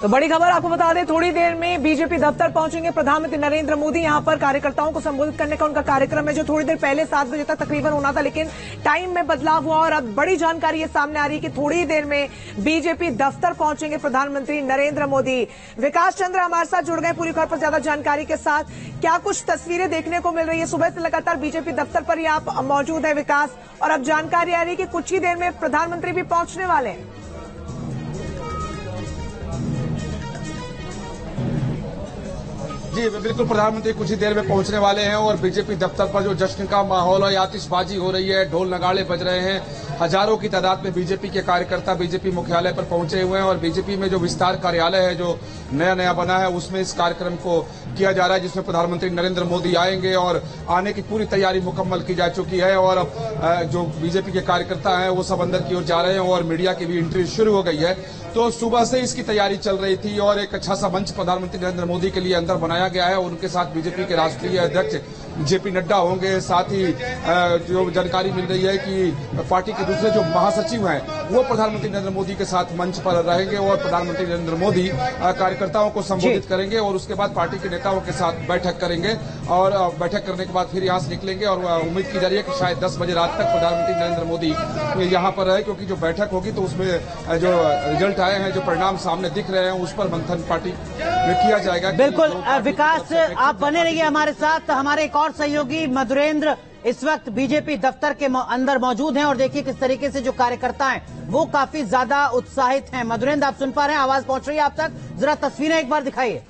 तो बड़ी खबर आपको बता दें, थोड़ी देर में बीजेपी दफ्तर पहुंचेंगे प्रधानमंत्री नरेंद्र मोदी। यहां पर कार्यकर्ताओं को संबोधित करने का उनका कार्यक्रम है, जो थोड़ी देर पहले 7 बजे तक तकरीबन होना था, लेकिन टाइम में बदलाव हुआ और अब बड़ी जानकारी ये सामने आ रही है कि थोड़ी देर में बीजेपी दफ्तर पहुंचेंगे प्रधानमंत्री नरेंद्र मोदी। विकास चंद्र हमारे साथ जुड़ गए पूरी खबर पर ज्यादा जानकारी के साथ। क्या कुछ तस्वीरें देखने को मिल रही है? सुबह से लगातार बीजेपी दफ्तर पर ही आप मौजूद है विकास, और अब जानकारी आ रही है कि कुछ ही देर में प्रधानमंत्री भी पहुंचने वाले हैं। जी बिल्कुल, प्रधानमंत्री कुछ ही देर में पहुंचने वाले हैं और बीजेपी दफ्तर पर जो जश्न का माहौल है, आतिशबाजी हो रही है, ढोल नगाड़े बज रहे हैं। हजारों की तादाद में बीजेपी के कार्यकर्ता बीजेपी मुख्यालय पर पहुंचे हुए हैं और बीजेपी में जो विस्तार कार्यालय है जो नया बना है उसमें इस कार्यक्रम को किया जा रहा है, जिसमें प्रधानमंत्री नरेंद्र मोदी आएंगे और आने की पूरी तैयारी मुकम्मल की जा चुकी है। और जो बीजेपी के कार्यकर्ता हैं वो सब अंदर की ओर जा रहे हैं और मीडिया की भी एंट्री शुरू हो गई है। तो सुबह से इसकी तैयारी चल रही थी और एक अच्छा सा मंच प्रधानमंत्री नरेंद्र मोदी के लिए अंदर बनाया गया है। उनके साथ बीजेपी के राष्ट्रीय अध्यक्ष जेपी नड्डा होंगे। साथ ही जो जानकारी मिल रही है कि पार्टी के दूसरे जो महासचिव हैं वो प्रधानमंत्री नरेंद्र मोदी के साथ मंच पर रहेंगे और प्रधानमंत्री नरेंद्र मोदी कार्यकर्ताओं को संबोधित करेंगे और उसके बाद पार्टी के नेताओं के साथ बैठक करेंगे और बैठक करने के बाद फिर यहाँ से निकलेंगे। और उम्मीद की जा रही है कि शायद 10 बजे रात तक प्रधानमंत्री नरेंद्र मोदी यहाँ पर रहे, क्योंकि जो बैठक होगी तो उसमें जो रिजल्ट आए हैं, जो परिणाम सामने दिख रहे हैं, उस पर मंथन पार्टी में किया जाएगा। बिल्कुल विकास, आप बने रहिए हमारे साथ। हमारे एक और सहयोगी मधुरेंद्र इस वक्त बीजेपी दफ्तर के अंदर मौजूद हैं और देखिए किस तरीके से जो कार्यकर्ता हैं वो काफी ज्यादा उत्साहित हैं। मधुरेंद्र, आप सुन पा रहे हैं? आवाज पहुंच रही है आप तक? जरा तस्वीरें एक बार दिखाइए।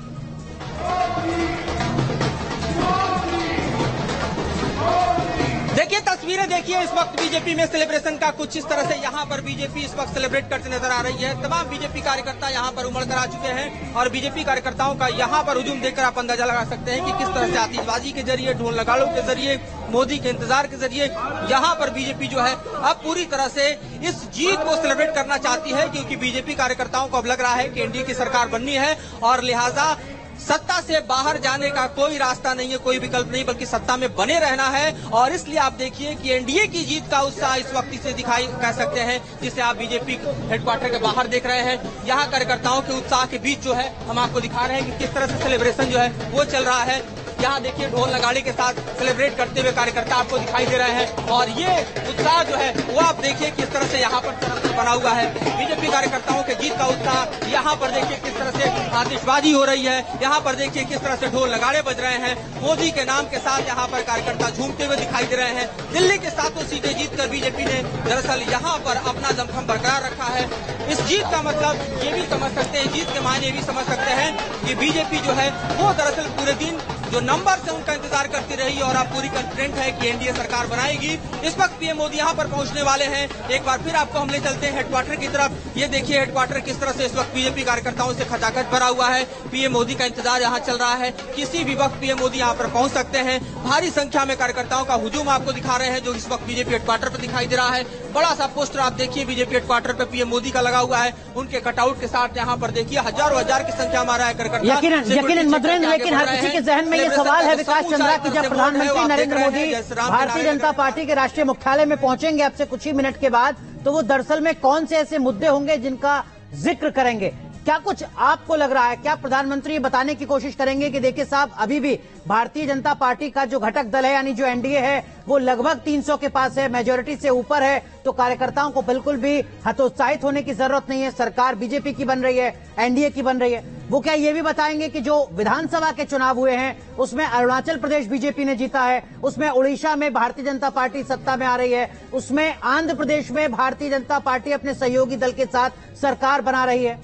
देखिए तस्वीरें देखिए, इस वक्त बीजेपी में सेलिब्रेशन का कुछ इस तरह से यहाँ पर बीजेपी इस वक्त सेलिब्रेट करते नजर आ रही है। तमाम बीजेपी कार्यकर्ता यहाँ पर उमड़ कर आ चुके हैं और बीजेपी कार्यकर्ताओं का यहाँ पर हुजूम देखकर आप अंदाजा लगा सकते हैं कि किस तरह से आतिशबाजी के जरिए, ढोल नगाड़ों के जरिए, मोदी के इंतजार के जरिए यहाँ पर बीजेपी जो है अब पूरी तरह से इस जीत को सेलिब्रेट करना चाहती है, क्योंकि बीजेपी कार्यकर्ताओं को अब लग रहा है कि एनडीए की सरकार बननी है और लिहाजा सत्ता से बाहर जाने का कोई रास्ता नहीं है, कोई विकल्प नहीं, बल्कि सत्ता में बने रहना है। और इसलिए आप देखिए कि एनडीए की जीत का उत्साह इस वक्त इसे दिखाई कह सकते हैं, जिसे आप बीजेपी हेडक्वार्टर के बाहर देख रहे हैं। यहाँ कार्यकर्ताओं के उत्साह के बीच जो है हम आपको दिखा रहे हैं कि किस तरह से सेलिब्रेशन जो है वो चल रहा है। यहाँ देखिए ढोल नगाड़े के साथ सेलिब्रेट करते हुए कार्यकर्ता आपको दिखाई दे रहे हैं और ये उत्साह जो है वो आप देखिए किस तरह से यहाँ पर बना हुआ है। बीजेपी कार्यकर्ताओं के जीत का उत्साह, यहाँ पर देखिए किस तरह से आतिशबाजी हो रही है, यहाँ पर देखिए किस तरह से ढोल नगाड़े बज रहे हैं। मोदी के नाम के साथ यहाँ पर कार्यकर्ता झूमते हुए दिखाई दे रहे हैं। दिल्ली के 7 सीटें जीतकर बीजेपी ने दरअसल यहाँ पर अपना दमखम बरकरार रखा है। इस जीत का मतलब ये भी समझ सकते हैं, जीत के मायने भी समझ सकते हैं कि बीजेपी जो है वो दरअसल पूरे दिन जो नंबर से उनका इंतजार करती रही और अब पूरी कॉन्फिडेंट है कि एनडीए सरकार बनाएगी। इस वक्त पीएम मोदी यहाँ पर पहुंचने वाले हैं। एक बार फिर आपको हम ले चलते हैं हेडक्वार्टर की तरफ। ये देखिए हेडक्वार्टर किस तरह से इस वक्त बीजेपी कार्यकर्ताओं से खचाखच भरा हुआ है। पीएम मोदी का इंतजार यहाँ चल रहा है, किसी भी वक्त पीएम मोदी यहाँ पर पहुंच सकते हैं। भारी संख्या में कार्यकर्ताओं का हुजूम आपको दिखा रहे हैं जो इस वक्त बीजेपी हेडक्वार्टर पर दिखाई दे रहा है। बड़ा सा पोस्टर आप देखिए बीजेपी हेडक्वार्टर पर पीएम मोदी का लगा हुआ है, उनके कटआउट के साथ यहाँ पर देखिए हजारों हजार की संख्या में आ रहा है कार्यकर्ता। यकीनन मधुरेंद्र, लेकिन हर किसी के जहन में ये सवाल है विकास चंद्रा की जब प्रधानमंत्री नरेंद्र मोदी भारतीय जनता पार्टी के राष्ट्रीय मुख्यालय में पहुंचेंगे अब से कुछ ही मिनट के बाद, तो वो दरअसल में कौन से ऐसे मुद्दे होंगे जिनका जिक्र करेंगे? क्या कुछ आपको लग रहा है? क्या प्रधानमंत्री बताने की कोशिश करेंगे कि देखिए साहब, अभी भी भारतीय जनता पार्टी का जो घटक दल है यानी जो एनडीए है वो लगभग 300 के पास है, मेजोरिटी से ऊपर है, तो कार्यकर्ताओं को बिल्कुल भी हतोत्साहित होने की जरूरत नहीं है। सरकार बीजेपी की बन रही है, एनडीए की बन रही है। वो क्या ये भी बताएंगे कि जो विधानसभा के चुनाव हुए हैं उसमें अरुणाचल प्रदेश बीजेपी ने जीता है, उसमें उड़ीसा में भारतीय जनता पार्टी सत्ता में आ रही है, उसमें आंध्र प्रदेश में भारतीय जनता पार्टी अपने सहयोगी दल के साथ सरकार बना रही है?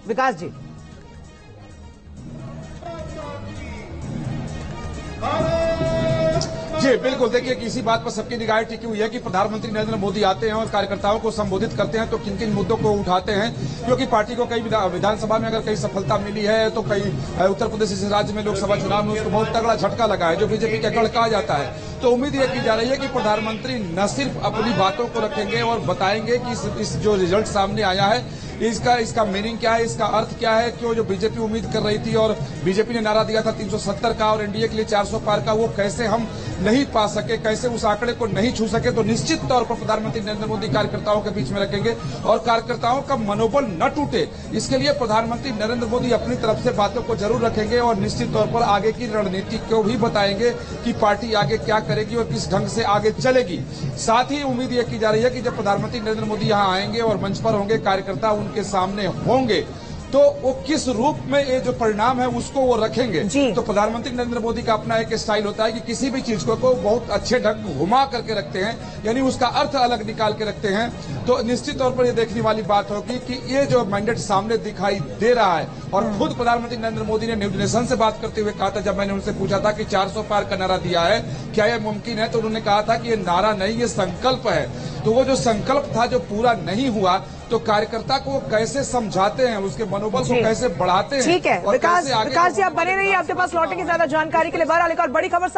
विकास जी, जी बिल्कुल, देखिए कि इसी बात पर सबकी निगाहें टिकी हुई है कि प्रधानमंत्री नरेंद्र मोदी आते हैं और कार्यकर्ताओं को संबोधित करते हैं तो किन किन मुद्दों को उठाते हैं, क्योंकि पार्टी को कई विधानसभा में अगर कई सफलता मिली है तो कई उत्तर प्रदेश जैसे राज्य में लोकसभा चुनाव में उसको बहुत तगड़ा झटका लगा है जो बीजेपी का गढ़ कहा जाता है। तो उम्मीद यह की जा रही है कि प्रधानमंत्री न सिर्फ अपनी बातों को रखेंगे और बताएंगे कि इस जो रिजल्ट सामने आया है इसका मीनिंग क्या है, इसका अर्थ क्या है, क्यों जो बीजेपी उम्मीद कर रही थी और बीजेपी ने नारा दिया था 370 का और एनडीए के लिए 400 पार का, वो कैसे हम नहीं पा सके, कैसे उस आंकड़े को नहीं छू सके, तो निश्चित तौर पर प्रधानमंत्री नरेंद्र मोदी कार्यकर्ताओं के बीच में रखेंगे और कार्यकर्ताओं का मनोबल न टूटे, इसके लिए प्रधानमंत्री नरेंद्र मोदी अपनी तरफ से बातों को जरूर रखेंगे और निश्चित तौर पर आगे की रणनीति को भी बताएंगे कि पार्टी आगे क्या करेगी और किस ढंग से आगे चलेगी। साथ ही उम्मीद यह की जा रही है कि जब प्रधानमंत्री नरेंद्र मोदी यहां आएंगे और मंच पर होंगे, कार्यकर्ता उनके सामने होंगे, तो वो किस रूप में ये जो परिणाम है उसको वो रखेंगे। तो प्रधानमंत्री नरेंद्र मोदी का अपना एक स्टाइल होता है कि किसी भी चीज को बहुत अच्छे ढंग घुमा करके रखते हैं, यानी उसका अर्थ अलग निकाल के रखते हैं। तो निश्चित तौर पर ये देखने वाली बात होगी कि ये जो मैंडेट सामने दिखाई दे रहा है, और खुद प्रधानमंत्री नरेंद्र मोदी ने न्यूज नेशन से बात करते हुए कहा था, जब मैंने उनसे पूछा था कि 400 पार का नारा दिया है, क्या यह मुमकिन है, तो उन्होंने कहा था कि ये नारा नहीं, ये संकल्प है। तो वो जो संकल्प था जो पूरा नहीं हुआ, तो कार्यकर्ता को कैसे समझाते हैं, उसके मनोबल को कैसे बढ़ाते हैं। ठीक है विकास जी, आप बने रहिए, आपके पास लौटेंगे ज्यादा जानकारी के लिए। बहरहाल एक और बड़ी खबर